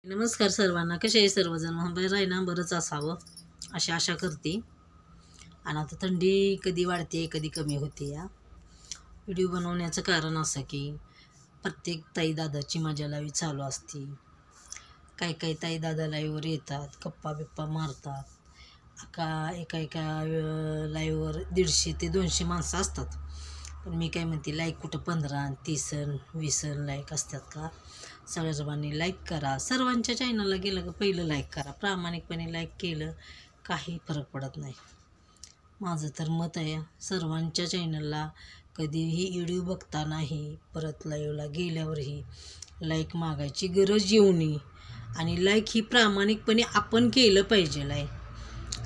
नमस्कार सर्वांना. कसे आहे सर्वजण? मुंबई राहिना बरंच असावं अशी आशा करते. आणि आता थंडी कधी वाढते कधी कमी होते. या व्हिडिओ बनवण्याचं कारण असं की प्रत्येक ताई दादाची माझ्या लाईव्ह चालू असते. काही ताई दादा लाईव्हवर येतात, गप्पा बिप्पा मारतात. एका लाईव्हवर 150 ते 200 माणसं असतात. पण मी काय म्हणते, लाईक कुठं 15 30 20 लाईक असतात का? सर्वांनी लाईक करा. सर्वांच्या चॅनलला गेलं का पहिलं लाईक करा. प्रामाणिकपणे लाईक केलं काही फरक पडत नाही. माझं तर मत आहे, सर्वांच्या चॅनलला कधीही व्हिडिओ बघतानाही परत लाईव्हला गेल्यावरही लाईक मागायची गरज येऊ नये. आणि लाईक ही प्रामाणिकपणे आपण केलं पाहिजे.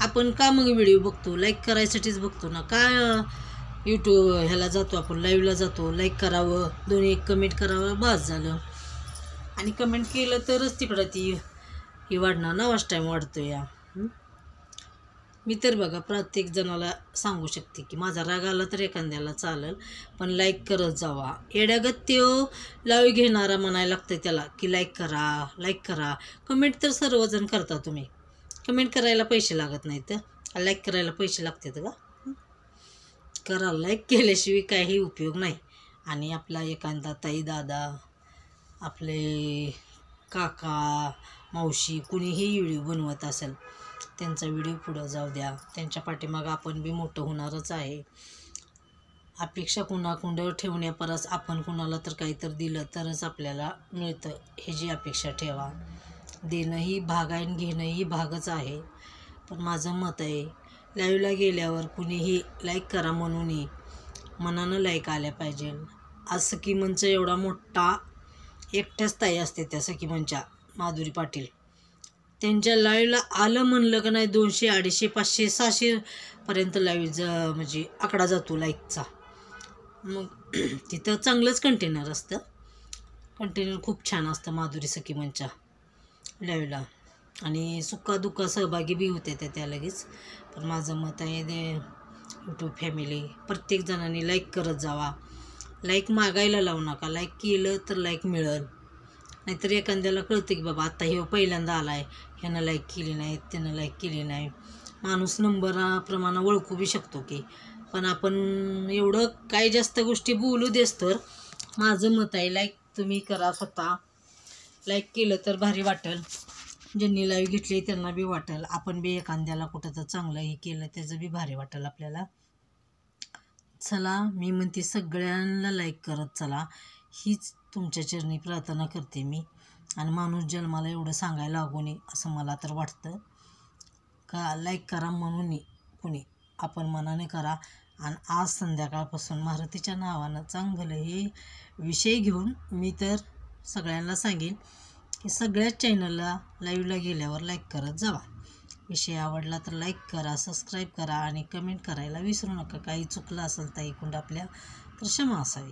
आपण का मग व्हिडिओ बघतो? लाईक करायसाठीच बघतो ना. काय यूट्यूब ह्याला जातो आपण, लाईव्हला जातो, लाईक करावं, 2-1 कमेंट करावं, बस झालं. आणि कमेंट केलं तरच तिकडं ती वाढणार ना. वाच टाईम वाढतो. या मी तर बघा प्रत्येक जणाला सांगू शकते की माझा राग आला तर एखाद्याला चालेल, पण लाईक करत जावा. येड्यागत त्यो लाईव्ह घेणारा म्हणायला लागतं त्याला की लाईक करा. कमेंट तर सर्वजण करता. तुम्ही कमेंट करायला पैसे लागत नाहीत, लाईक करायला पैसे लागतात का? करा. लाईक केल्याशिवाय काही उपयोग नाही. आणि आपला एखादा ताई दादा, आपले काका मावशी कुणीही व्हिडिओ बनवत असेल, त्यांचा व्हिडिओ पुढं जाऊ द्या. त्यांच्या पाठीमागं आपण बी मोठं होणारच आहे. अपेक्षा कुणाकुंड ठेवण्यापरस आपण कुणाला तर काहीतरी दिलं तरच आपल्याला मिळतं, ह्याची अपेक्षा ठेवा. देणंही भाग आहे आणि घेणंही भागच आहे. पण माझं मत आहे, लाईव्हला गेल्यावर कुणीही लाईक करा म्हणूनही मनानं लाईक आल्या पाहिजे. आज सखीमनचा एवढा मोठा एकट्याच ताई असते, त्या सखीमनच्या माधुरी पाटील, त्यांच्या लाईव्हला आलं म्हणलं का नाही 200 250 500 600 पर्यंत लाईव्ह म्हणजे आकडा जातो लाईकचा. मग तिथं चांगलंच कंटेनर असतं. कंटेनर खूप छान असतं माधुरी सखीमनच्या लाईव्हला. आणि सुखादुःख सहभागी बी होते त्या लगेच. पण माझं मत आहे, यूट्यूब फॅमिली प्रत्येक जणांनी लाईक करत जावा. लाईक मागायला लावू नका. लाईक केलं तर लाईक मिळेल. नाहीतर एखाद्याला कळतं की बाबा आता हे पहिल्यांदा आला आहे, ह्यानं लाईक केली नाही, त्यानं लाईक केली नाही. माणूस नंबराप्रमाणे ओळखू बी शकतो की. पण आपण एवढं काय जास्त गोष्टी बोलू देस. तर माझं मत आहे, लाईक तुम्ही करा स्वतः. लाईक केलं तर भारी वाटेल. ज्यांनी लाईव्ह घेतली त्यांना बी वाटेल. आपण बी एखाद्याला कुठं तर चांगलं हे केलं त्याचं बी भारी वाटेल आपल्याला. चला, मी म्हणते सगळ्यांना लाईक करत चला, हीच तुमच्या चरणी प्रार्थना करते मी. आणि माणूस जन्माला एवढं सांगायला लागू नये असं मला तर वाटतं. का लाईक करा म्हणून कुणी, आपण मनाने करा. आणि आज संध्याकाळपासून मारुतीच्या नावानं चांगलं हे विषय घेऊन मी तर सगळ्यांना सांगेन की सगळ्याच चॅनलला लाईव्हला गेल्यावर लाईक करत जावा. विषय आवडला तर लाईक करा, सबस्क्राईब करा आणि कमेंट करायला विसरू नका. काही चुकलं असेल तर ऐकून आपल्या तर क्षमा असावी.